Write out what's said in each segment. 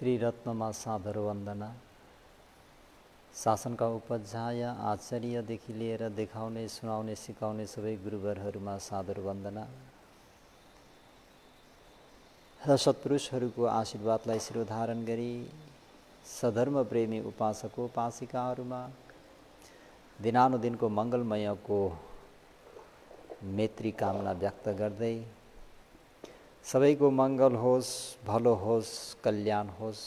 त्रिरत्नमा सादर वन्दना। शासनका उपाध्याय आचार्यदेखि लिएर देखाउने, सुनाउने, सिकाउने सबै गुरुवरहरूमा सादर वन्दना र सत्पुरुषहरूको आशीर्वादलाई शिरोधारण गरी सधर्म प्रेमी उपासक उपासिकाहरूमा दिनानुदिनको मङ्गलमयको मैत्री कामना व्यक्त गर्दै सबैको मङ्गल होस्, भलो होस्, कल्याण होस्।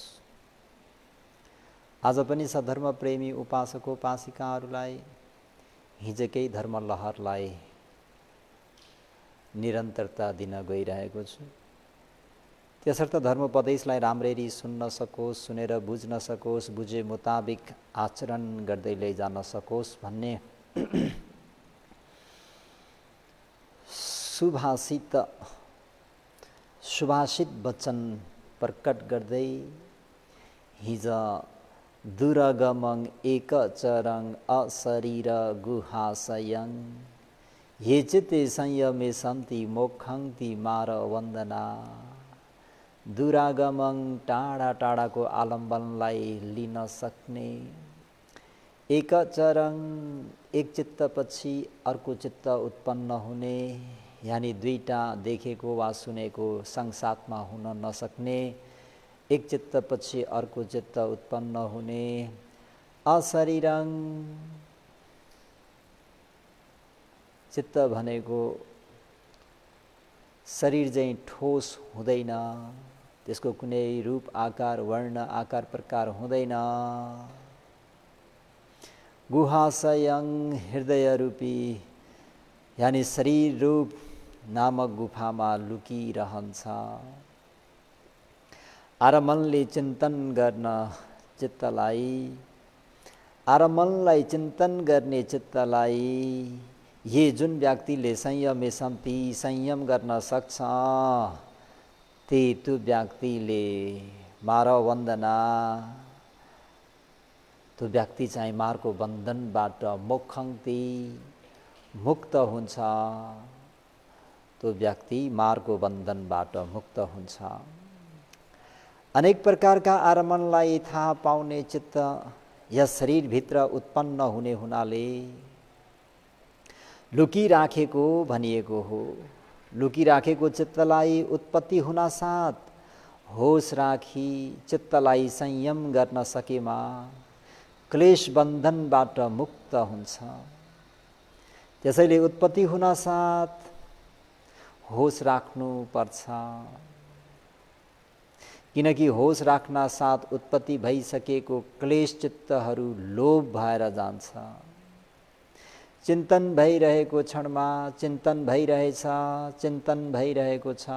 आज पनि सधर्म प्रेमी उपासक उपासिकाहरूलाई हिजकै धर्म लहरलाई निरन्तरता दिन गइरहेको छु। त्यसर्थ धर्मोपदेशलाई राम्ररी सुन्न सकोस्, सुनेर बुझ्न सकोस्, बुझे मुताबिक आचरण गर्दै लैजान सकोस् भन्ने सुभाषित वचन प्रकट गर्दै हिज दुरगमं एकचरं अशरीर गुहाशयं ये चित्ते संयमे सन्ति मोक्षं ति मार वन्दना। दुरागमं टाढा टाढाको आलम्बनलाई लिन सक्ने, एकचरं एक चित्तपछि अर्को चित्त उत्पन्न हुने, यानी दुईटा देखेको वा सुनेको सँगसाथमा हुन नसक्ने, एक चित्तपछि अर्को चित्त उत्पन्न हुने, अशरीरं चित्त भनेको शरीर चाहिँ ठोस हुँदैन, त्यसको कुनै रूप आकार वर्ण आकार प्रकार हुँदैन। गुहाशयं हृदय रूपी यानी शरीर रूप नामक गुफामा लुकिरहन्छ। आरमनले चिन्तन गर्न चित्तलाई, आरमनलाई चिन्तन गर्ने चित्तलाई ये जुन व्यक्तिले संयमे सन्ति संयम गर्न सक्छ त्यो व्यक्तिले मार वन्दना, त्यो व्यक्ति चाहिँ मारको बन्धनबाट मोक्षन्ति मुक्त हुन्छ, त्यो व्यक्ति मारको बन्धनबाट मुक्त हुन्छ। अनेक प्रकारका आरमणलाई थाहा पाउने चित्त यस शरीरभित्र उत्पन्न हुने हुनाले लुकिराखेको भनिएको हो। लुकिराखेको चित्तलाई उत्पत्ति हुनासाथ होस राखी चित्तलाई संयम गर्न सकेमा क्लेश बन्धनबाट मुक्त हुन्छ। त्यसैले उत्पत्ति हुनासाथ होस राख्नु पर्छ, किनकि होस राख्न साथ उत्पत्ति भइसकेको क्लेश चित्तहरू लोभ भएर जान्छ। चिन्तन भइरहेको क्षणमा चिन्तन भइरहेछ, चिन्तन भइरहेको छ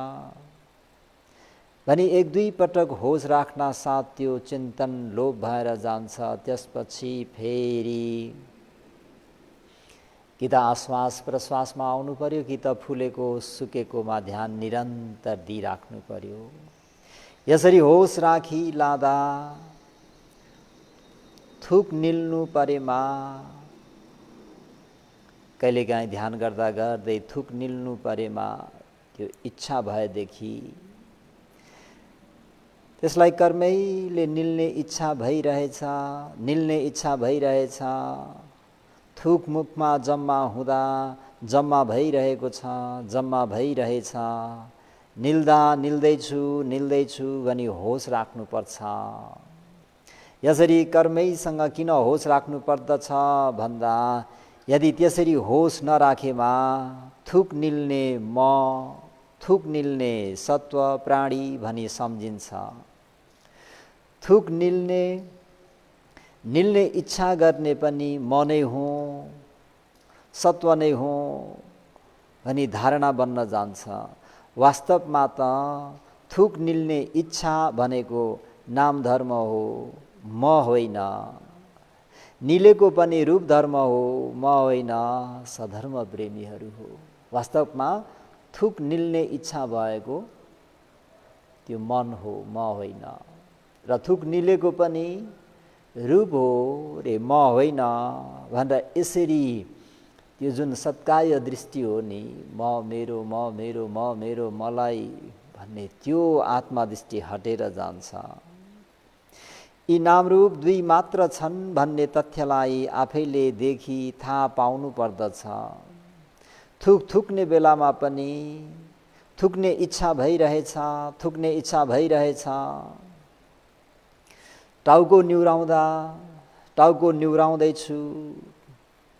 भनी एक दुई पटक होस राख्न साथ त्यो चिन्तन लोभ भएर जान्छ। त्यसपछि फेरि कि त आश्वास प्रश्वासमा आउनु पर्यो, कि त फुलेको सुकेकोमा ध्यान निरन्तर दिइराख्नु पर्यो। यसरी होस राखी लादा थुक निल्नु परेमा, कहिलेकाहीँ ध्यान गर्दा गर्दै थुक निल्नु परेमा त्यो इच्छा भएदेखि त्यसलाई कर्मैले निल्ने इच्छा भइरहेछ, निल्ने इच्छा भइरहेछ। थुक मुखमा जम्मा हुँदा जम्मा भइरहेको छ, जम्मा भइरहेछ, निल्दा निल्दैछु निल्दैछु भनी होस राख्नुपर्छ। यसरी कर्मैसँग किन होस राख्नु पर्दछ भन्दा यदि त्यसरी होस नराखेमा थुक निल्ने म, थुक निल्ने सत्व प्राणी भनी सम्झिन्छ। थुक निल्ने निल्ने इच्छा गर्ने पनि म नै हुँ, सत्व नै हुँ भनी धारणा बन्न जान्छ। वास्तवमा त थुक निल्ने इच्छा भनेको नाम धर्म हो, म होइन। निलेको पनि रूप धर्म हो, म होइन, सधर्म प्रेमीहरू हो। वास्तवमा थुक निल्ने इच्छा भएको त्यो मन हो, म होइन। र थुक निलेको पनि रूप हो रे, म होइन भनेर यसरी त्यो जुन सत्कार्य दृष्टि हो नि, म मेरो म मेरो म मेरो मलाई भन्ने त्यो आत्मदृष्टि हटेर जान्छ। यी नामरूप दुई मात्र छन् भन्ने तथ्यलाई आफैले देखी थाहा पाउनु पर्दछ। थुक्ने बेलामा पनि थुक्ने इच्छा भइरहेछ, थुक्ने इच्छा भइरहेछ। टाउको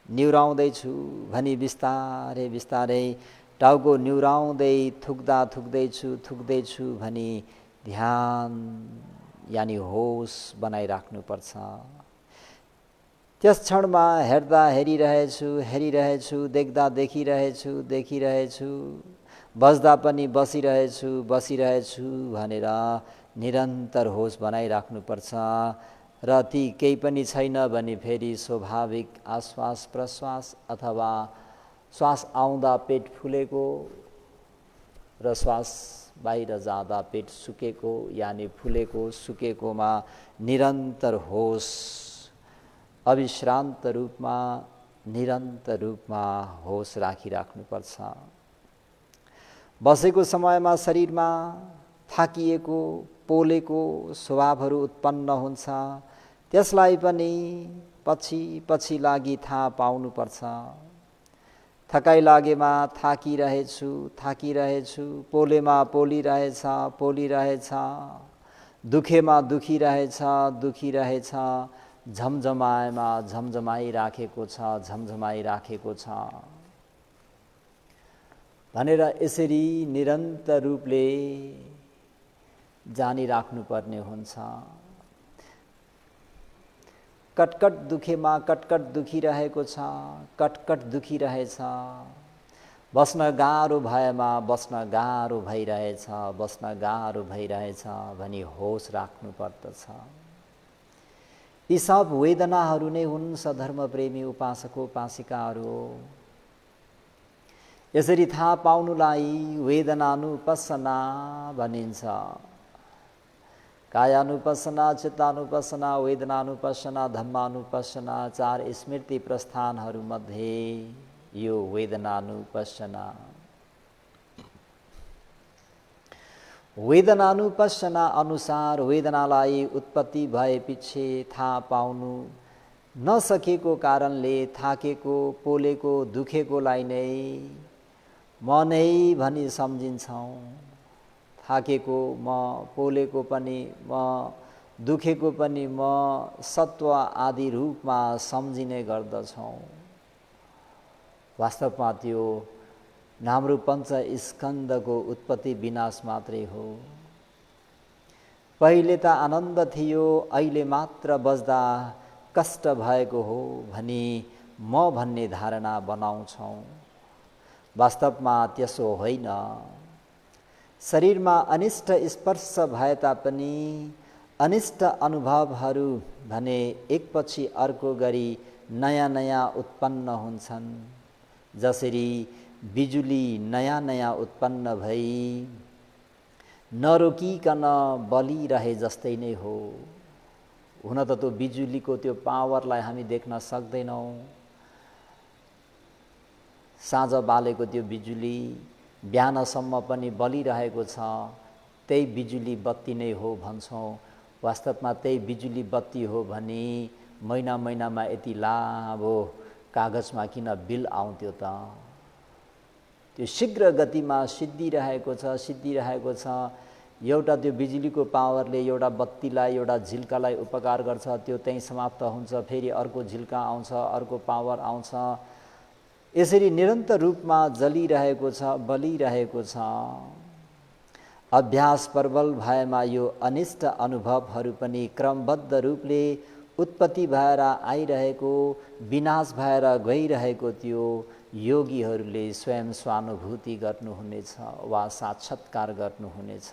निहुराउँदैछु भनी बिस्तारै बिस्तारै टाउको निहुराउँदै थुक्दैछु भनी ध्यान यानि होस बनाइराख्नुपर्छ। त्यस क्षणमा हेर्दा हेरिरहेछु, देख्दा देखिरहेछु, बस्दा पनि बसिरहेछु भनेर निरन्तर होस बनाइराख्नुपर्छ। र ती केही पनि छैन भने फेरि स्वाभाविक आश्वास प्रश्वास अथवा श्वास आउँदा पेट फुलेको र श्वास बाहिर जाँदा पेट सुकेको यानि फुलेको सुकेकोमा निरन्तर होस अविश्रान्त रूपमा निरन्तर रूपमा होस राखिराख्नुपर्छ। बसेको समयमा शरीरमा थाकिएको पोलेको स्वभावहरू उत्पन्न हुन्छ, त्यसलाई पनि पछि लागि थाहा पाउनुपर्छ। थकाइ लागेमा थाकिरहेछु, पोलेमा पोलिरहेछ, दुखेमा दुखिरहेछ, झमझमाएमा झमझमाइराखेको छ भनेर यसरी निरन्तर रूपले जानिराख्नुपर्ने हुन्छ। कटकट दुखेमा कटकट दुखिरहेको छ, कटकट दुखिरहेछ, बस्न गाह्रो भएमा बस्न गाह्रो भइरहेछ भनी होस राख्नु पर्दछ। यी सब वेदनाहरू नै हुन् सधर्म प्रेमी उपासक उपासिकाहरू। यसरी थाहा पाउनुलाई वेदनानुपस्सना भनिन्छ। कायानुपस्सना, चित्तानुपस्सना, वेदनानुपस्सना, धम्मानुपस्सना, 4 स्मृति प्रस्थानहरूमध्ये यो वेदनानुपस्सना। वेदनानुपस्सना अनुसार वेदनालाई उत्पत्ति भएपछि थाहा पाउनु नसकेको कारणले थाकेको, पोलेको, दुखेकोलाई नै म नै भनी सम्झिन्छौँ। थाकेको म, पोलेको पनि म, दुखेको पनि म सत्व आदि रूपमा सम्झिने गर्दछौँ। वास्तवमा त्यो नामरूप पञ्च स्कन्धको उत्पत्ति विनाश मात्रै हो। पहिले त आनन्द थियो, अहिले मात्र बस्दा कष्ट भएको हो भनी म भन्ने धारणा बनाउँछौँ। वास्तवमा त्यसो होइन। शरीरमा अनिष्ट स्पर्श भए तापनि अनिष्ट अनुभवहरू भने एकपछि अर्को गरी नयाँ नयाँ उत्पन्न हुन्छन्। जसरी बिजुली नयाँ नयाँ उत्पन्न भई नरोकिकन बलिरहे जस्तै नै हो। हुन त त्यो बिजुलीको त्यो पावरलाई हामी देख्न सक्दैनौँ। साँझ बालेको त्यो बिजुली बिहानसम्म पनि बलिरहेको छ, त्यही बिजुली बत्ती नै हो भन्छौँ। वास्तवमा त्यही बिजुली बत्ती हो भने महिनामा यति लामो कागजमा किन बिल आउँथ्यो त? त्यो शीघ्र गतिमा सिद्धिरहेको छ। एउटा त्यो बिजुलीको पावरले एउटा बत्तीलाई, एउटा झिल्कालाई उपकार गर्छ, त्यो त्यहीँ समाप्त हुन्छ, फेरि अर्को झिल्का आउँछ, अर्को पावर आउँछ। यसरी निरन्तर रूपमा जलिरहेको छ, बलिरहेको छ। अभ्यास प्रबल भएमा यो अनिष्ट अनुभवहरू पनि क्रमबद्ध रूपले उत्पत्ति भएर आइरहेको, विनाश भएर गइरहेको त्यो योगीहरूले स्वयं स्वानुभूति गर्नुहुनेछ वा साक्षात्कार गर्नुहुनेछ।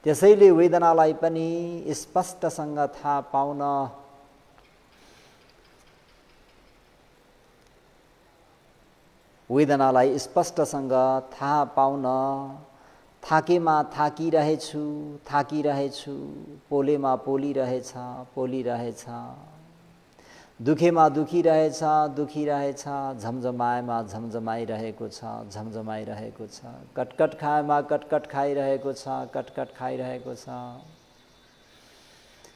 त्यसैले वेदनालाई पनि स्पष्टसँग थाहा पाउन थाकेमा थाकिरहेछु, पोलेमा पोलिरहेछ, दुखेमा दुखिरहेछ, झमझमाएमा झमझमाइरहेको छ, कटकट खाएमा कटकट खाइरहेको छ।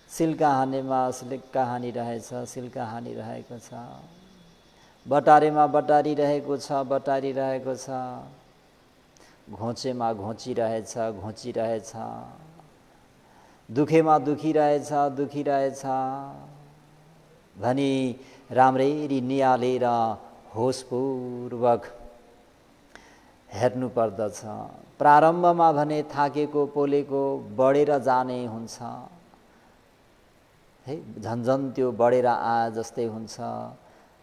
सिल्का हानेमा सिल्का हानिरहेछ, सिल्का हानिरहेको छ। बटारेमा बटारिरहेको छ, बटारिरहेको छ। घोचेमा घोचिरहेछ, घोचिरहेछ। दुखेमा दुखिरहेछ, दुखिरहेछ भनी राम्ररी निहालेर होसपूर्वक हेर्नु पर्दछ। प्रारम्भमा भने थाकेको पोलेको बढेर जाने हुन्छ है, झन्झन त्यो बढेर आए जस्तै हुन्छ।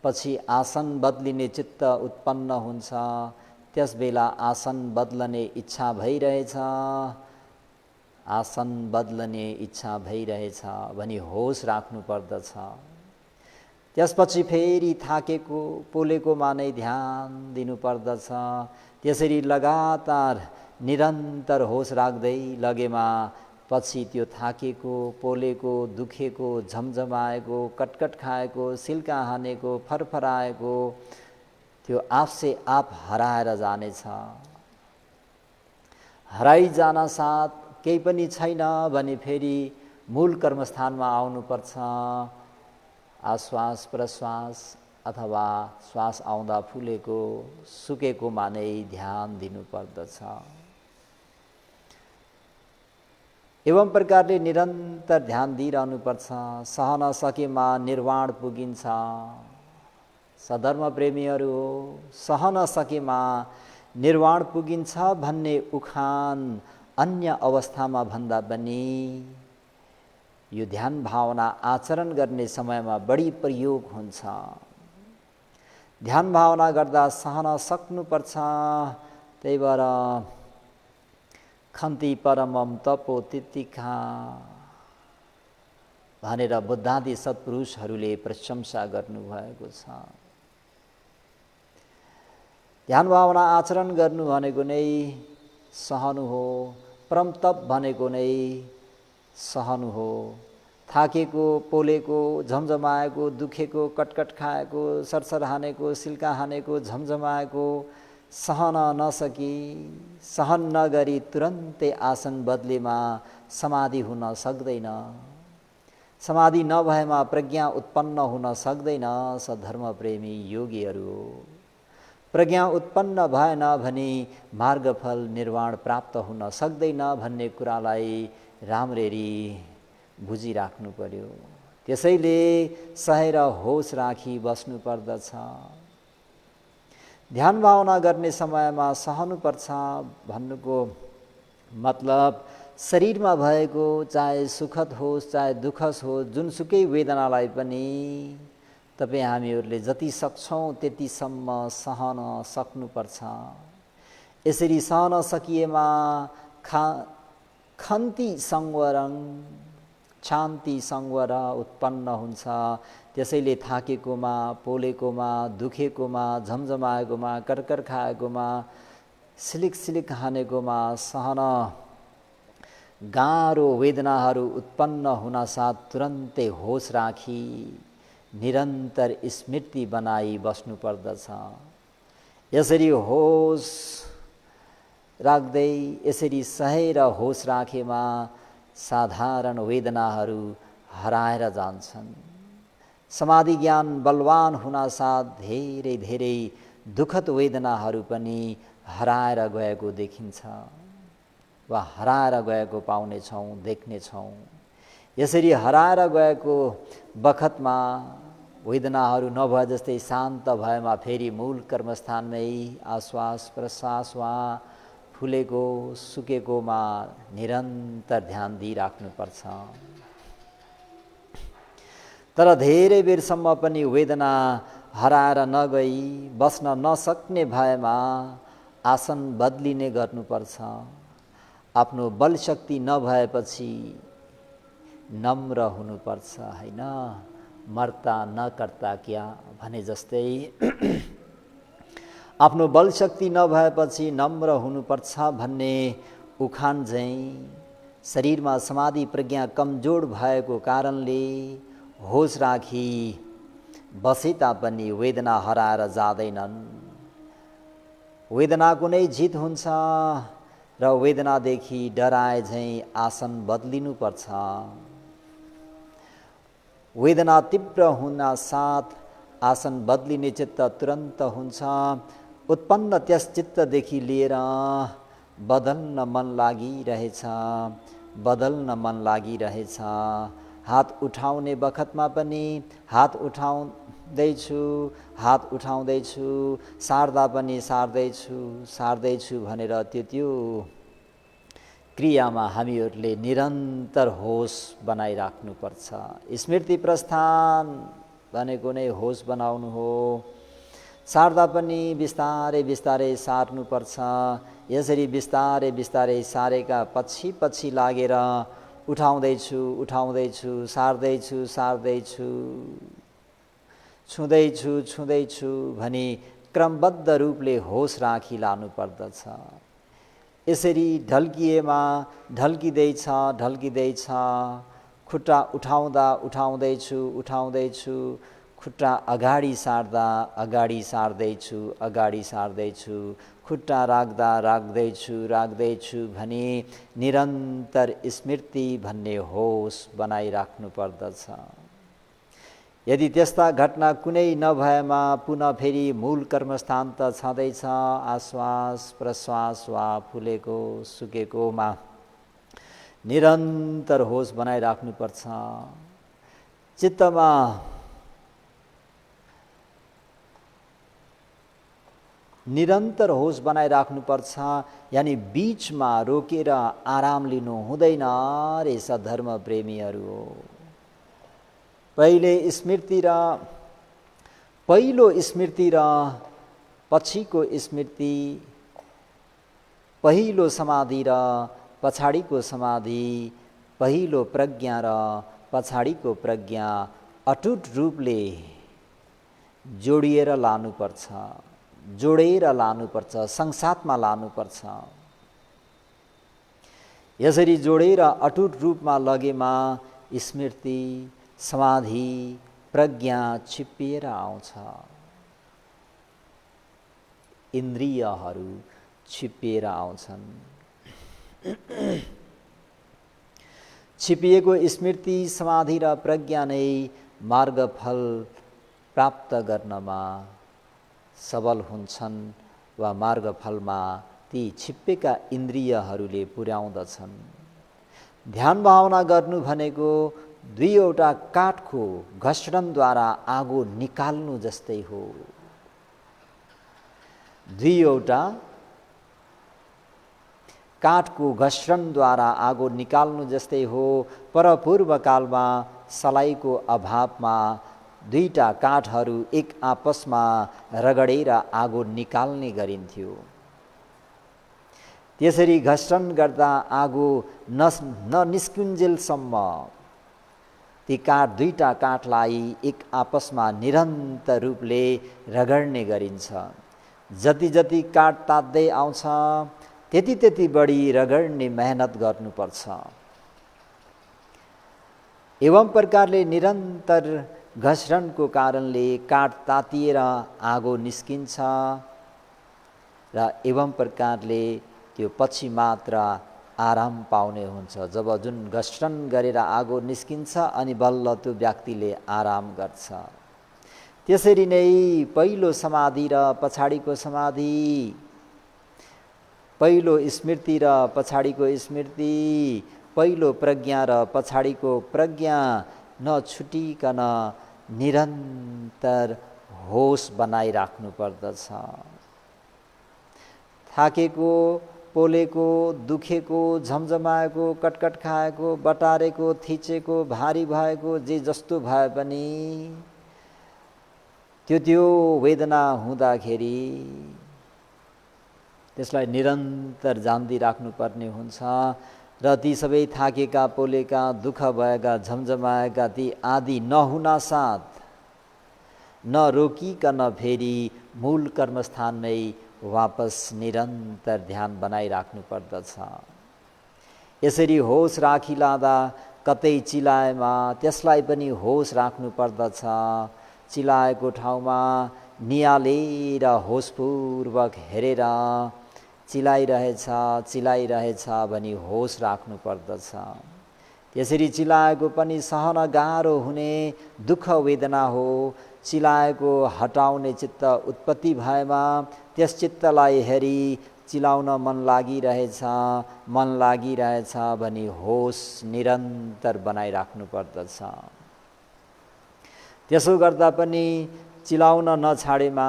पछि आसन बदलिने चित्त उत्पन्न हुन्छ, त्यसबेला आसन बदलने इच्छा भइरहेछ, आसन बदलने इच्छा भइरहेछ भनी होस राख्नु पर्दछ। त्यसपछि फेरि थाकेको पोलेकोमा नै ध्यान दिनुपर्दछ। त्यसरी लगातार निरन्तर होस राख्दै लगेमा पछि त्यो थाकेको पोलेको दुखेको झमझमाएको कटकट खाएको सिल्का हानेको फरफराएको त्यो आफसे आप हराएर जानेछ। हराइजान साथ केही पनि छैन भने फेरि मूल कर्मस्थानमा आउनुपर्छ। आश्वास प्रश्वास अथवा श्वास आउँदा फुलेको सुकेकोमा नै ध्यान दिनुपर्दछ। एवं प्रकारले निरन्तर ध्यान दिइरहनुपर्छ। सहन सकेमा निर्वाण पुगिन्छ। सधर्म प्रेमीहरू हो, सहन सकेमा निर्वाण पुगिन्छ भन्ने उखान अन्य अवस्थामा भन्दा पनि यो ध्यान भावना आचरण गर्ने समयमा बढी प्रयोग हुन्छ। ध्यान भावना गर्दा सहन सक्नुपर्छ। त्यही भएर खन्ति परमम तपो तितिखा भनेर बुद्धादि सत्पुरुषहरूले प्रशंसा गर्नुभएको छ। ध्यान भावना आचरण गर्नु भनेको नै सहनु हो। परम तप भनेको नै सहनु हो। थाकेको पोलेको झमझमाएको दुखेको कटकट खाएको सरसर हानेको सिल्का हानेको झमझमाएको सहन नसकी सहन नगरी तुरन्तै आसन बदलेमा समाधि हुन सक्दैन। समाधि नभएमा प्रज्ञा उत्पन्न हुन सक्दैन। सधर्म प्रेमी योगीहरू प्रज्ञा उत्पन्न भएन भने मार्गफल निर्वाण प्राप्त हुन सक्दैन भन्ने कुरालाई राम्ररी बुझिराख्नु पर्यो। त्यसैले सहेर होस राखी बस्नु पर्दछ। ध्यान भावना गर्ने समयमा सहनुपर्छ भन्नुको मतलब शरीरमा भएको चाहे सुखद होस् चाहे दुःखद होस् जुनसुकै वेदनालाई पनि तपाईँ हामीहरूले जति सक्छौँ त्यतिसम्म सहन सक्नुपर्छ। यसरी सहन सकिएमा खन्ति संवरङ शान्ति संवर उत्पन्न हुन्छ। त्यसैले थाकेकोमा पोलेकोमा दुखेकोमा झमझमाएकोमा करकर खाएकोमा सिलिक सिलिक हानेकोमा सहन गाह्रो वेदनाहरू उत्पन्न हुनासाथ तुरन्तै होस राखी निरन्तर स्मृति बनाई बस्नुपर्दछ। यसरी होस राख्दै यसरी सहेर होस राखेमा साधारण वेदनाहरू हराएर जान्छन्। समाधि ज्ञान बलवान हुनासाथ धेरै धेरै दुःखद वेदनाहरू पनि हराएर गएको देखिन्छ वा हराएर गएको पाउनेछौँ देख्नेछौँ। यसरी हराएर गएको बखतमा वेदनाहरू नभए जस्तै शान्त भएमा फेरि मूल कर्मस्थानमै आश्वास प्रश्वास वा फुलेको सुकेकोमा निरन्तर ध्यान दिइराख्नुपर्छ। तर धेरै बेरसम्म पनि वेदना हराएर नगई बस्न नसक्ने भएमा आसन बदलिने गर्नुपर्छ। आफ्नो बलशक्ति नभएपछि नम्र हुनुपर्छ हैन। मर्ता नकर्ता क्या भने जस्तै आफ्नो बलशक्ति नभएपछि नम्र हुनुपर्छ भन्ने उखान झैँ शरीरमा समाधि प्रज्ञा कमजोर भएको कारणले होस राखी बसे तापनि वेदना हराएर जाँदैनन्। वेदनाको नै जित हुन्छ र वेदनादेखि डराए झैँ आसन बदलिनुपर्छ। वेदना तीव्र हुन साथ आसन बदलिने चित्त तुरन्त हुन्छ। उत्पन्न त्यस चित्तदेखि लिएर बदल्न मन लागिरहेछ, बदल्न मन लागिरहेछ। हात उठाउने बखतमा पनि हात उठाउँदैछु, हात उठाउँदैछु, सार्दा पनि सार्दैछु, सार्दैछु भनेर त्यो क्रियामा हामीहरूले निरन्तर होस बनाइराख्नुपर्छ। स्मृति प्रस्थान भनेको नै होस बनाउनु हो। सार्दा पनि बिस्तारै बिस्तारै सार्नुपर्छ। यसरी बिस्तारै बिस्तारै सारेका पछि पछि लागेर उठाउँदैछु, उठाउँदैछु, सार्दैछु, सार्दैछु, छुँदैछु, छुँदैछु भनी क्रमबद्ध रूपले होस राखी लानुपर्दछ। यसरी ढल्किएमा ढल्किँदैछ, ढल्किँदैछ, खुट्टा उठाउँदा उठाउँदैछु, उठाउँदैछु, खुट्टा अगाडि सार्दा अगाडि सार्दैछु, अगाडि सार्दैछु, खुट्टा राख्दा राख्दैछु, राख्दैछु भनी निरन्तर स्मृति भन्ने होस बनाइराख्नु पर्दछ। यदि त्यस्ता घटना कुनै नभएमा पुनः फेरि मूल कर्मस्थान त छँदैछ, आश्वास प्रश्वास वा फुलेको सुकेकोमा निरन्तर होस बनाइराख्नुपर्छ। चित्तमा निरन्तर होस बनाइराख्नुपर्छ। यानि बीचमा रोकेर आराम लिनु हुँदैन रे सद्धर्म प्रेमीहरू हो। पहिलो स्मृति र पछिको स्मृति, पहिलो समाधि र पछाडिको समाधि, पहिलो प्रज्ञा र पछाडिको प्रज्ञा अटुट रूपले जोडिएर लानुपर्छ, जोडेर लानुपर्छ, सँगसाथमा लानुपर्छ। यसरी जोडेर अटुट रूपमा लगेमा स्मृति, समाधि, प्रज्ञा छिप्पिएर आउँछ। इन्द्रियहरू छिप्पिएर आउँछन्। छिपिएको स्मृति, समाधि र प्रज्ञा नै मार्गफल प्राप्त गर्नमा सबल हुन्छन् वा मार्गफलमा ती छिप्पेका इन्द्रियहरूले पुर्याउँदछन्। ध्यान भावना गर्नु भनेको दुईवटा काठको घर्षणद्वारा आगो निकाल्नु जस्तै हो। दुईवटा काठको घर्षणद्वारा आगो निकाल्नु जस्तै हो। परपूर्व कालमा सलाइको अभावमा दुईटा काठहरू एक आपसमा रगडेर आगो निकाल्ने गरिन्थ्यो। त्यसरी घर्षण गर्दा आगो ननिस्कुन्जेलसम्म ती दुईटा काठलाई एक आपसमा निरन्तर रूपले रगड्ने गरिन्छ। जति जति काठ तात्दै आउँछ त्यति त्यति बढी रगड्ने मेहनत गर्नुपर्छ। एवं प्रकारले निरन्तर घर्षणको कारणले काठ तातिएर आगो निस्किन्छ र एवं प्रकारले त्यो पछि मात्र आराम पाउने हुन्छ। जब जुन घर्षण गरेर आगो निस्किन्छ अनि बल्ल त्यो व्यक्तिले आराम गर्छ। त्यसरी नै पहिलो समाधि र पछाडिको समाधि, पहिलो स्मृति र पछाडिको स्मृति, पहिलो प्रज्ञा र पछाडिको प्रज्ञा नछुटिकन निरन्तर होस बनाइराख्नु पर्दछ। थाकेको, पोलेको, दुखेको, झमझमाएको, कटकट खाएको, बटारेको, थिचेको, भारी भएको, जे जस्तो भए पनि त्यो वेदना हुँदाखेरि त्यसलाई निरन्तर जान्दी राख्नुपर्ने हुन्छ र ती सबै थाकेका, पोलेका, दुःख भएका, झमझमाएका ती आदि नहुना साथ नरोकिकन फेरि मूल कर्मस्थान नै वापस निरन्तर ध्यान बनाइराख्नु पर्दछ। यसरी होस राखिलाँदा कतै चिलाएमा त्यसलाई पनि होस राख्नु पर्दछ। चिलाएको ठाउँमा नियालेर होसपूर्वक हेरेर चिलाइरहेछ चिलाइरहेछ भनी होस राख्नु पर्दछ। यसरी चिलाएको पनि सहन गाह्रो हुने दुःख वेदना हो। चिलाएको हटाउने चित्त उत्पत्ति भएमा त्यस चित्तलाई हेरी चिलाउन मन लागिरहेछ भनी होस निरन्तर बनाइराख्नु पर्दछ। त्यसो गर्दा पनि चिलाउन नछाडेमा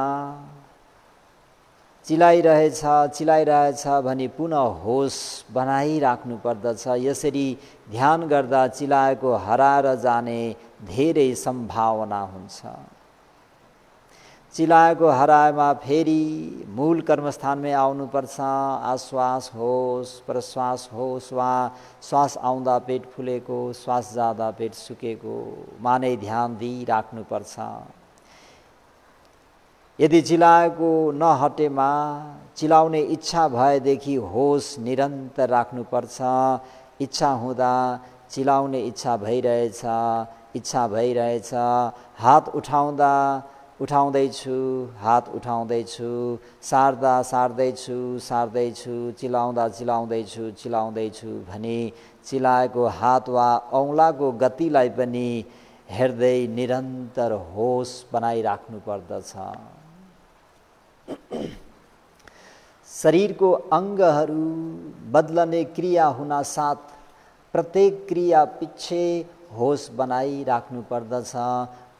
चिलाइरहेछ भनी पुनः होस बनाइराख्नु पर्दछ। यसरी ध्यान गर्दा चिलाएको हराएर जाने धेरै सम्भावना हुन्छ। चिलाएको हराएमा फेरि मूल कर्मस्थानमै आउनुपर्छ। आश्वास होस्, प्रश्वास होस् वा श्वास आउँदा पेट फुलेको, श्वास जाँदा पेट सुकेको माने ध्यान दिइराख्नुपर्छ। यदि चिलाएको नहटेमा चिलाउने इच्छा भएदेखि होस निरन्तर राख्नुपर्छ। इच्छा हुँदा चिलाउने इच्छा भइरहेछ, हात उठाउँदैछु, सार्दैछु, चिलाउँदैछु भनी चिलाएको हात वा औँलाको गतिलाई पनि हेर्दै निरन्तर होस बनाइराख्नु पर्दछ। शरीरको अङ्गहरू बदलने क्रिया हुनासाथ प्रत्येक क्रिया पछि होस बनाइराख्नु पर्दछ।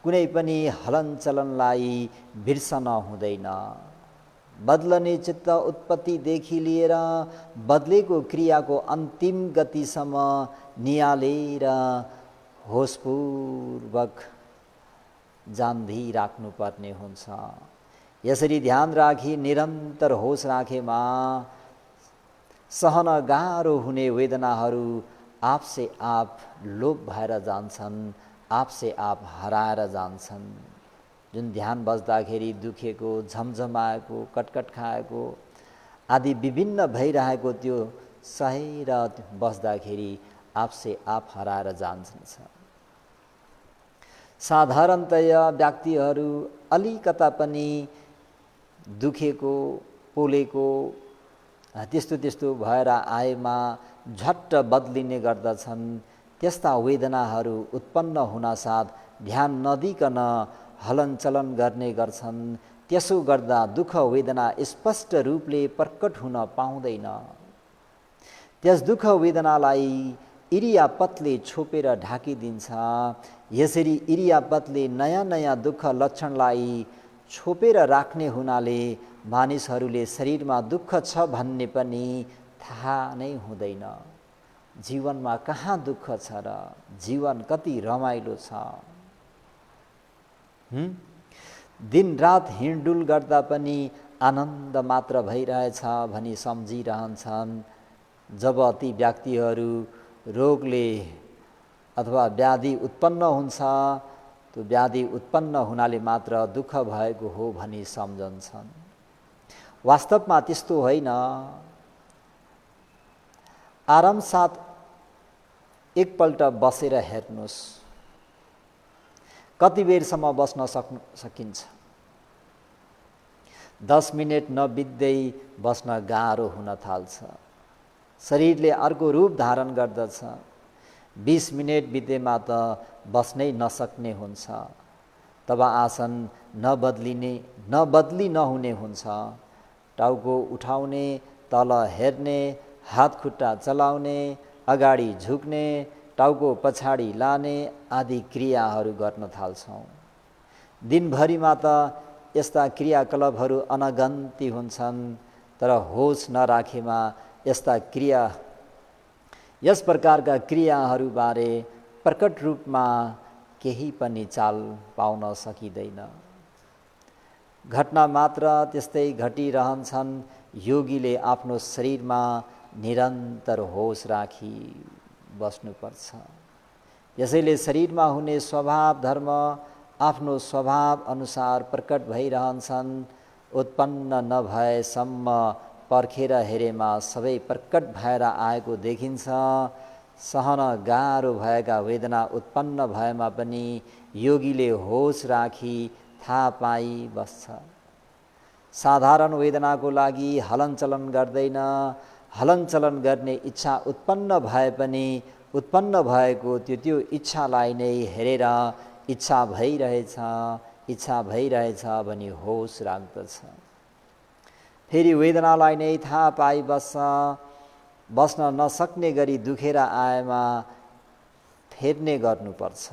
कुनै पनि हलनचलनलाई बिर्सन हुँदैन। बदलने चित्त उत्पत्तिदेखि लिएर बदलेको क्रियाको अन्तिम गतिसम्म नियालेर होसपूर्वक जान्दिराख्नु पर्ने हुन्छ। यसरी ध्यान राखी निरन्तर होस राखेमा सहन गाह्रो हुने वेदनाहरू आपसे आप लोप भएर जान्छन्, आपसे आप हराएर जान्छन्। जुन ध्यान बस्दाखेरि दुखेको, झमझमाएको, कटकट खाएको आदि विभिन्न भइरहेको त्यो सहेर बस्दाखेरि आपसे आप हराएर जान्छ। साधारणतया व्यक्तिहरू अलिकता पनि दुखेको, पोलेको त्यस्तो भएर आएमा झट्ट बदलिने गर्दछन्। त्यस्ता वेदनाहरू उत्पन्न हुनासाथ ध्यान नदिकन हलनचलन गर्ने गर्छन्। त्यसो गर्दा दुःख वेदना स्पष्ट रूपले प्रकट हुन पाउँदैन। त्यस दुःख वेदनालाई इरियापतले छोपेर ढाकिदिन्छ। यसरी इरियापतले नयाँ दुःख लक्षणलाई छोपेर राख्ने हुनाले मानिसहरूले शरीरमा दुःख छ भन्ने पनि थाहा नै हुँदैन। जीवनमा कहाँ दुःख छ र? जीवन कति रमाइलो छ। दिनरात हिँडडुल गर्दा पनि आनन्द मात्र भइरहेछ भनी सम्झिरहन्छन्। जब ती व्यक्तिहरू रोगले अथवा व्याधि उत्पन्न हुन्छ, त्यो व्याधि उत्पन्न हुनाले मात्र दुःख भएको हो भनी सम्झन्छन्। वास्तवमा त्यस्तो होइन। आराम साथ एकपल्ट बसेर हेर्नुहोस्, कति बेरसम्म बस्न सकिन्छ। 10 मिनट नबित्दै बस्न गाह्रो हुन थाल्छ। शरीरले अर्को रूप धारण गर्दछ। 20 मिनट बितेमा त बस्नै नसक्ने हुन्छ। तब आसन नबदली नहुने हुन्छ। टाउको उठाउने, तल हेर्ने, हात खुट्टा चलाउने, अगाडि झुक्ने, टाउको पछाडि लाने आदि क्रियाहरू गर्न थाल्छौँ। दिनभरिमा त यस्ता क्रियाकलापहरू अनगन्ती हुन्छन्। तर होस नराखेमा यस प्रकारका क्रियाहरूबारे प्रकट रूपमा केही पनि चाल पाउन सकिँदैन। घटना मात्र त्यस्तै घटिरहन्छन्। योगीले आफ्नो शरीरमा निरन्तर होस राखी बस्नुपर्छ। यसैले शरीरमा हुने स्वभाव धर्म आफ्नो स्वभाव अनुसार प्रकट भइरहन्छन्। उत्पन्न नभएसम्म पर्खेर हेरेमा सबै प्रकट भएर आएको देखिन्छ। सहन गाह्रो भएका वेदना उत्पन्न भएमा पनि योगीले होस राखी थाहा पाई बस्छ। साधारण वेदनाको लागि हलनचलन गर्दैन। हलनचलन गर्ने इच्छा उत्पन्न भए पनि उत्पन्न भएको त्यो इच्छालाई नै हेरेर इच्छा भइरहेछ भनी होस राख्दछ। फेरि वेदनालाई नै थाहा पाइ बस्न नसक्ने गरी दुखेर आएमा फेर्ने गर्नुपर्छ।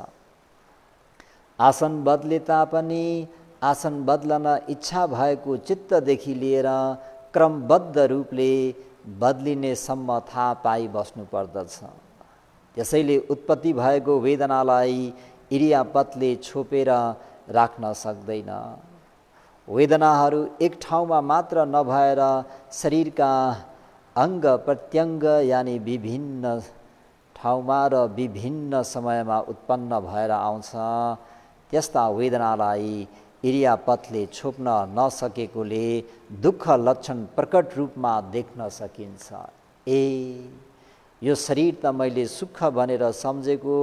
आसन बदले तापनि आसन बदलन इच्छा भएको चित्तदेखि लिएर क्रमबद्ध रूपले बदलिनेसम्म थाहा पाइ बस्नुपर्दछ। त्यसैले उत्पत्ति भएको वेदनालाई इरियापतले छोपेर राख्न सक्दैन। वेदनाहरू एक ठाउँमा मात्र नभएर शरीरका अङ्ग प्रत्यङ्ग यानि विभिन्न ठाउँमा र विभिन्न समयमा उत्पन्न भएर आउँछ। त्यस्ता वेदनालाई इरियापतले छोप्न नसकेकोले दुःख लक्षण प्रकट रूपमा देख्न सकिन्छ। यो शरीर त मैले सुख भनेर सम्झेको,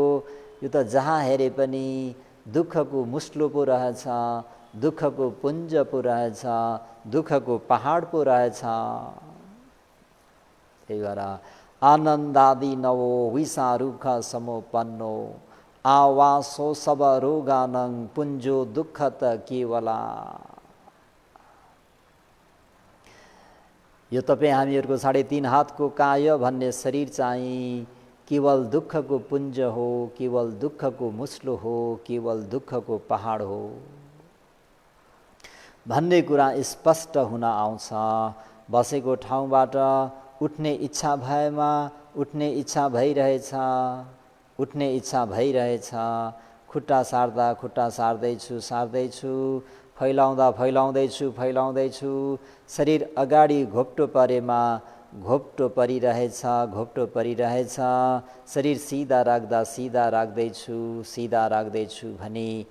यो त जहाँ हेरे पनि दुःखको मुस्लो पो रहेछ, दुःखको पुञ्ज पो रहेछ, दुःखको पहाड पो रहेछ। त्यही भएर आनन्दादि नवो विषारुख समोपन्नो आवासो सब रोगानङ पुञ्जो दुःख त केवला। यो तपाईँ हामीहरूको 3.5 हातको काय भन्ने शरीर चाहिँ केवल दुःखको पुञ्ज हो, केवल दुःखको मुस्लो हो, केवल दुःखको पहाड हो भन्ने कुरा स्पष्ट हुन आउँछ। बसेको ठाउँबाट उठ्ने इच्छा भएमा उठ्ने इच्छा भइरहेछ, खुट्टा सार्दा खुट्टा सार्दैछु, फैलाउँदैछु, शरीर अगाडि घोप्टो परेमा घोप्टो परिरहेछ, शरीर सिधा राख्दैछु भनी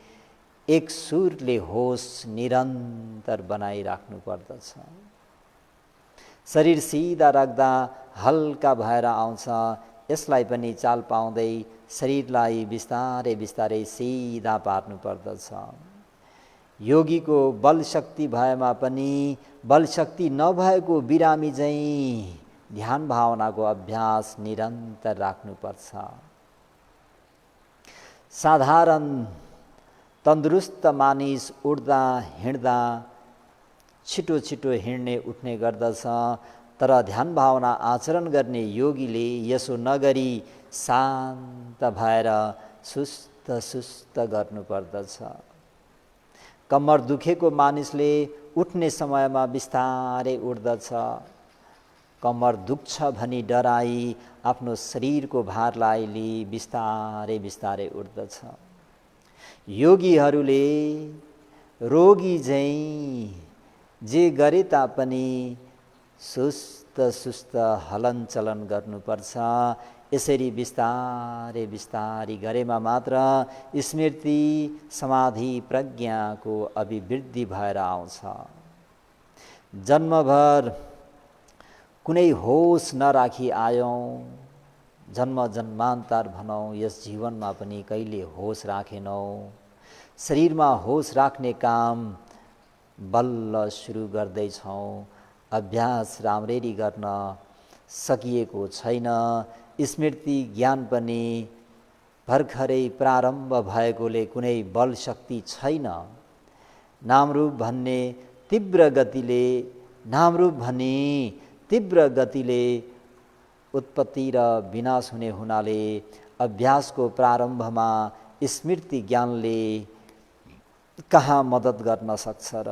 एक सुरले होस निरन्तर बनाइराख्नु पर्दछ। शरीर सिधा राख्दा हल्का भएर आउँछ, यसलाई पनि चाल पाउँदै शरीरलाई बिस्तारै सिधा पार्नु पर्दछ। योगीको बल शक्ति भएमा पनि बल शक्ति नभएको बिरामी चाहिँ ध्यान भावनाको अभ्यास निरन्तर राख्नुपर्छ। साधारण तन्दुरुस्त मानिस उड्दा हिँड्दा छिटो हिँड्ने उठ्ने गर्दछ, तर ध्यान भावना आचरण गर्ने योगीले यसो नगरी शान्त भएर सुस्त गर्नुपर्दछ। कम्मर दुखेको मानिसले उठ्ने समयमा बिस्तारै उठ्दछ, कम्मर दुख्छ भनी डराई आफ्नो शरीरको भारलाई लिई बिस्तारै उठ्दछ। योगीहरूले रोगी झैं जे गरे तापनि सुस्त हलनचलन गर्नुपर्छ। यसरी बिस्तारै गरेमा मात्र स्मृति समाधि प्रज्ञाको अभिवृद्धि भएर आउँछ। जन्मभर कुनै होस नराखी आयौँ, जन्मान्तर भनौँ, यस जीवनमा पनि कहिले होस राखेनौँ। शरीरमा होस राख्ने काम बल्ल सुरु गर्दैछौँ, अभ्यास राम्ररी गर्न सकिएको छैन। स्मृति ज्ञान पनि भर्खरै प्रारम्भ भएकोले कुनै बल शक्ति छैन। नामरूप भन्ने तीव्र गतिले उत्पत्ति र विनाश हुने हुनाले अभ्यासको प्रारम्भमा स्मृति ज्ञानले कहाँ मद्दत गर्न सक्छ र।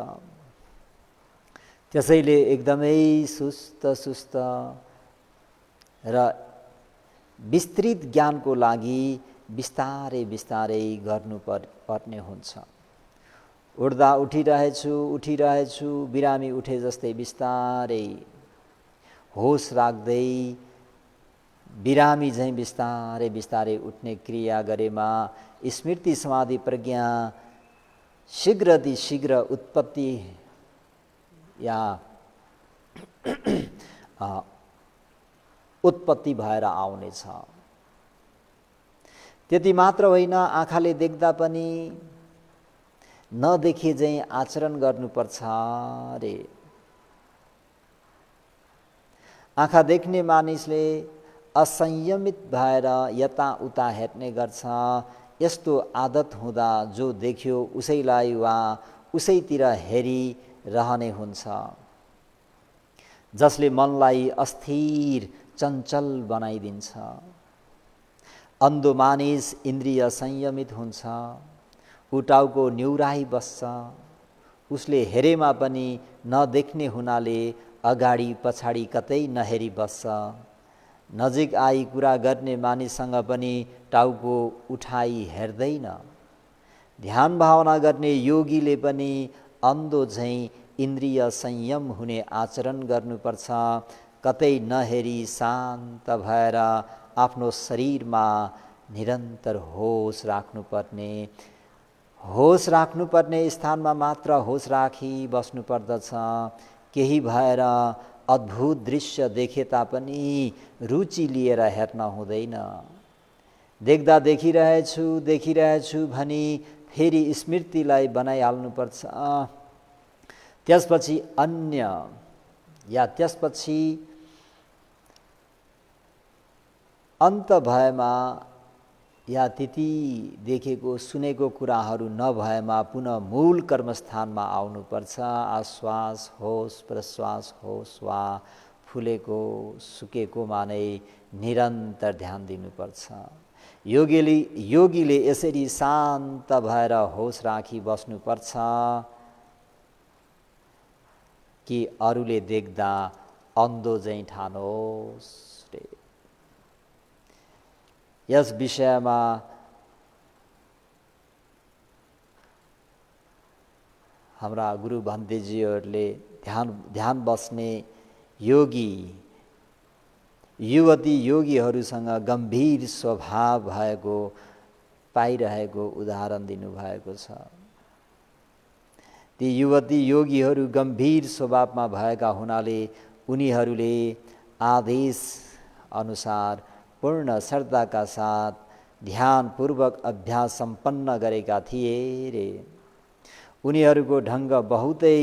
त्यसैले एकदमै सुस्त र विस्तृत ज्ञानको लागि बिस्तारै गर्नुपर्ने हुन्छ। उड्दा उठिरहेछु, बिरामी उठे जस्तै बिस्तारै होस राख्दै बिरामी झैं बिस्तारै उठ्ने क्रिया गरेमा स्मृति समाधि प्रज्ञा शीघ्र उत्पत्ति या उत्पत्ति भएर आउनेछ। त्यति मात्र होइन, आँखाले देख्दा पनि नदेखे झैं आचरण गर्नुपर्छ रे। आँखा देख्ने मानिसले असंयमित भएर यताउता हेर्ने गर्छ। यस्तो आदत हुँदा जो देख्यो उसैलाई वा उसैतिर हेरिरहने हुन्छ, जसले मनलाई अस्थिर चञ्चल बनाइदिन्छ। अन्धो मानिस इन्द्रिय संयमित हुन्छ, ऊ टाउको न्युराइ बस्छ। उसले हेरेमा पनि नदेख्ने हुनाले अगाडि पछाडि कतै नहेरी बस्छ। नजिक आई कुरा गर्ने मानिससँग पनि टाउको उठाई हेर्दैन। ध्यान भावना गर्ने योगीले पनि अन्धो झैँ इन्द्रिय संयम हुने आचरण गर्नुपर्छ। कतै नहेरी शान्त भएर आफ्नो शरीरमा निरन्तर होस राख्नुपर्ने, होस राख्नुपर्ने स्थानमा मात्र होस राखी बस्नुपर्दछ। केही भएर अद्भुत दृश्य देखे तापनि रुचि लिएर हेर्न हुँदैन। देख्दा देखिरहेछु भनी फेरि स्मृतिलाई बनाइहाल्नुपर्छ। त्यसपछि अन्त भएमा या त्यति देखेको सुनेको कुराहरू नभएमा पुनः मूल कर्मस्थानमा आउनुपर्छ। आश्वास होस्, प्रश्वास होस् वा फुलेको सुकेकोमा नै निरन्तर ध्यान दिनुपर्छ। योगीले यसरी शान्त भएर होस राखी बस्नुपर्छ कि अरूले देख्दा अन्धो झैँ ठानोस् रे। यस विषयमा हाम्रा गुरु भन्तेजीहरूले ध्यान बस्ने युवती योगीहरूसँग गम्भीर स्वभाव भएको पाइरहेको उदाहरण दिनुभएको छ। ती युवती योगीहरू गम्भीर स्वभावमा भएका हुनाले उनीहरूले आदेश अनुसार पूर्ण श्रद्धाका साथ ध्यानपूर्वक अभ्यास सम्पन्न गरेका थिए रे। उनीहरूको ढङ्ग बहुतै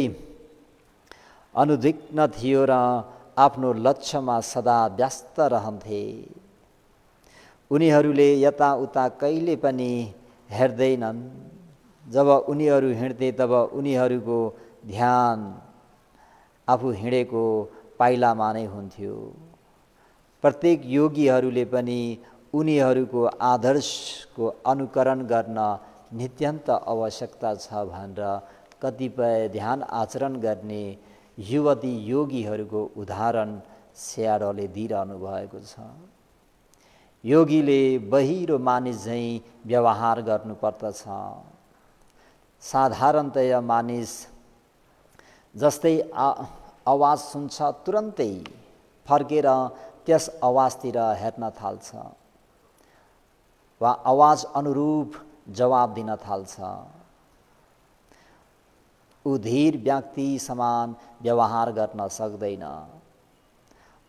अनुद्विग्न थियो र आफ्नो लक्ष्यमा सदा व्यस्त रहन्थे। उनीहरूले यताउता कहिले पनि हेर्दैनन्। जब उनीहरू हिँड्थे तब उनीहरूको ध्यान आफू हिँडेको पाइलामा नै हुन्थ्यो। प्रत्येक योगीहरूले पनि उनीहरूको आदर्शको अनुकरण गर्न नित्यन्त आवश्यकता छ भनेर कतिपय ध्यान आचरण गर्ने युवती योगीहरूको उदाहरण स्याडोले दिइरहनु भएको छ। योगीले बहिरो मानिस झैँ व्यवहार गर्नुपर्दछ। साधारणतया मानिस जस्तै आवाज सुन्छ तुरन्तै फर्केर त्यस आवाजतिर हेर्न थाल्छ वा आवाज अनुरूप जवाब दिन थाल्छ। ऊ धीर व्यक्ति समान व्यवहार गर्न सक्दैन।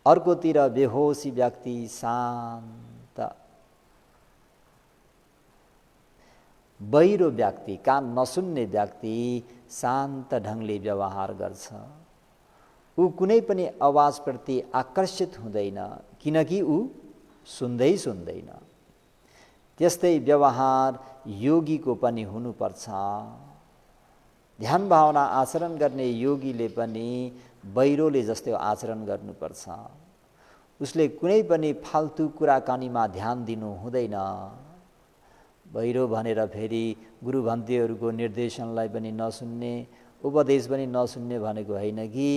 अर्कोतिर बेहोसी व्यक्ति शान्त, बहिरो व्यक्ति कान नसुन्ने व्यक्ति शान्त ढङ्गले व्यवहार गर्छ। ऊ कुनै पनि आवाजप्रति आकर्षित हुँदैन किनकि ऊ सुन्दैन। त्यस्तै व्यवहार योगीको पनि हुनुपर्छ। ध्यान भावना आचरण गर्ने योगीले पनि बहिरोले जस्तै आचरण गर्नुपर्छ। उसले कुनै पनि फाल्तु कुराकानीमा ध्यान दिनु हुँदैन। बहिरो भनेर फेरि गुरु भन्तेहरूको निर्देशनलाई पनि नसुन्ने, उपदेश पनि नसुन्ने भनेको होइन कि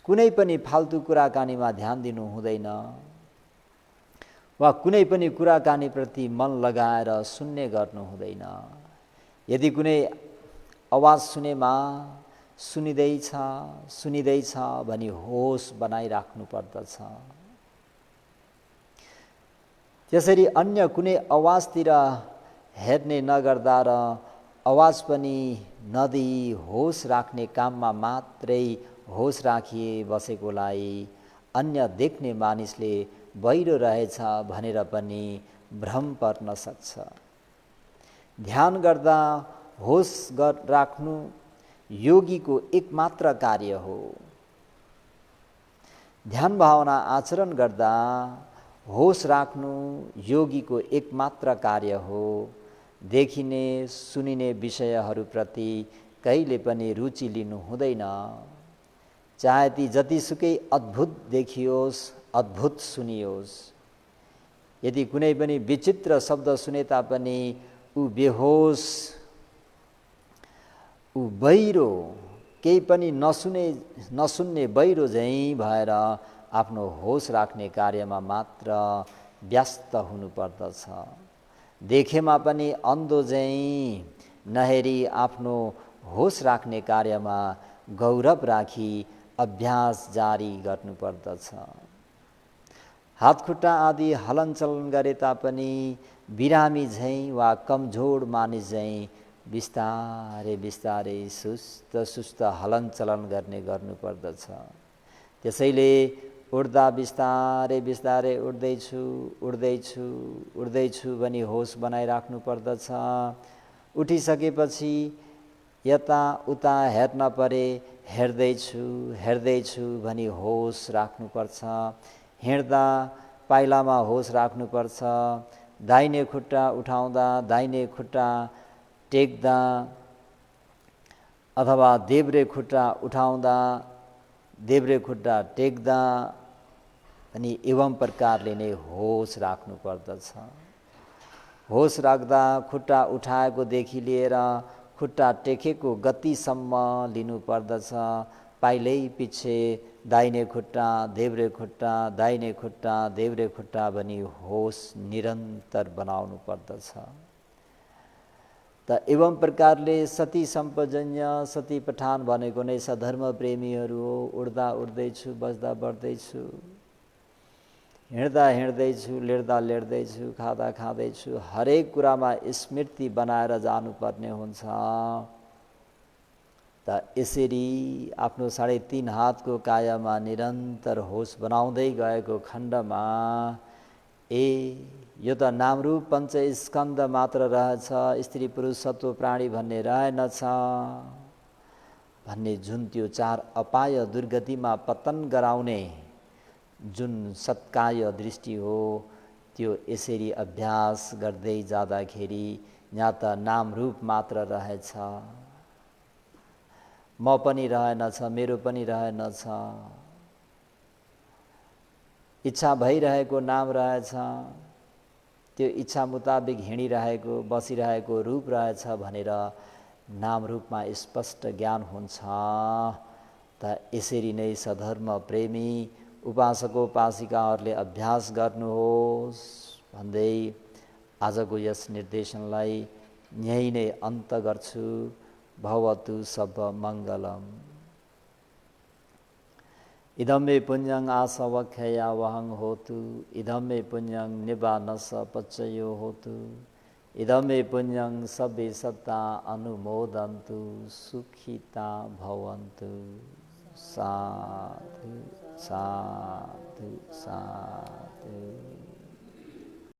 कुनै पनि फाल्तु कुराकानीमा ध्यान दिनु हुँदैन वा कुनै पनि कुराकानीप्रति मन लगाएर सुन्ने गर्नु हुँदैन। यदि कुनै आवाज सुनेमा सुनिँदैछ भनी होस बनाइराख्नु पर्दछ। त्यसरी अन्य कुनै आवाजतिर हेर्ने नगर्दा र आवाज पनि नदिई होस राख्ने काममा मात्रै होस राखिए बसेकोलाई अन्य देख्ने मानिसले बहिरो रहेछ भनेर पनि भ्रम पर्न सक्छ। ध्यान गर्दा होस राख्नु योगीको एकमात्र कार्य हो। ध्यान भावना आचरण गर्दा होस राख्नु योगीको एकमात्र कार्य हो। देखिने सुनिने विषयहरूप्रति कहिले पनि रुचि लिनु हुँदैन। चाहे ती जतिसुकै अद्भुत देखियोस्, अद्भुत सुनियोस्। यदि कुनै पनि विचित्र शब्द सुने तापनि ऊ बेहोस, ऊ बहिरो, केही पनि नसुन्ने बहिरो झैँ भएर आफ्नो होस राख्ने कार्यमा मात्र व्यस्त हुनुपर्दछ। देखेमा पनि अन्धो झैँ नहेरी आफ्नो होस राख्ने कार्यमा गौरव राखी अभ्यास जारी गर्नुपर्दछ। हातखुट्टा आदि हलनचलन गरे तापनि बिरामी झैँ वा कमजोर मानिस झैँ बिस्तारै बिस्तारै सुस्त सुस्त हलनचलन गर्नुपर्दछ। त्यसैले उड्दा बिस्तारै बिस्तारै उड्दैछु उड्दैछु उड्दैछु भनी होस बनाइराख्नु पर्दछ। उठिसकेपछि यताउता हेर्न परे हेर्दैछु हेर्दैछु भनी होस राख्नुपर्छ। हिँड्दा पाइलामा होस राख्नुपर्छ। दाहिने खुट्टा उठाउँदा, दाहिने खुट्टा टेक्दा अथवा देब्रे खुट्टा उठाउँदा, देब्रे खुट्टा टेक्दा अनि एवं प्रकारले नै होस राख्नुपर्दछ। होस राख्दा खुट्टा उठाएकोदेखि लिएर खुट्टा टेकेको गतिसम्म लिनुपर्दछ। पाइलै पछि दाहिने खुट्टा देब्रे खुट्टा, दाहिने खुट्टा देब्रे खुट्टा भनी होस निरन्तर बनाउनु पर्दछ। त एवं प्रकारले सती सम्पजन्य सती पठान भनेको नै सधर्म प्रेमीहरू हो। उड्दा उड्दैछु, बस्दा बढ्दैछु, हिँड्दा हिँड्दैछु, लेड्दा लेड्दैछु, खाँदा खाँदैछु, हरेक कुरामा स्मृति बनाएर जानुपर्ने हुन्छ। त यसरी आफ्नो 3.5 हातको कायामा निरन्तर होस बनाउँदै गएको खण्डमा यो त नामरूप पञ्चस्कन्ध मात्र रहेछ, स्त्री पुरुष सत्व प्राणी भन्ने रहेनछ भन्ने जुन त्यो 4 अपाय दुर्गतिमा पतन गराउने जुन सत्काय दृष्टि हो, त्यो यसरी अभ्यास गर्दै जाँदाखेरि यहाँ त नामरूप मात्र रहेछ, म पनि रहेनछ, मेरो पनि रहेनछ, इच्छा भइरहेको नाम रहेछ, त्यो इच्छा मुताबिक हिँडिरहेको बसिरहेको रूप रहेछ भनेर नाम रूपमा स्पष्ट ज्ञान हुन्छ। त यसरी नै सधर्म प्रेमी उपासकोपासिकाहरूले अभ्यास गर्नुहोस् भन्दै आजको यस निर्देशनलाई यही नै अन्त गर्छु। भवतु सब मङ्गलम्। इदं मे पुण्यं आसवख्यया वहं होतु, इदं मे पुण्यं निबानस पच्चयो होतु, इदं मे पुण्यं सब्बे सत्ता अनुमोदन्तु, सुखिता भवन्तु। साधु साधु साधु।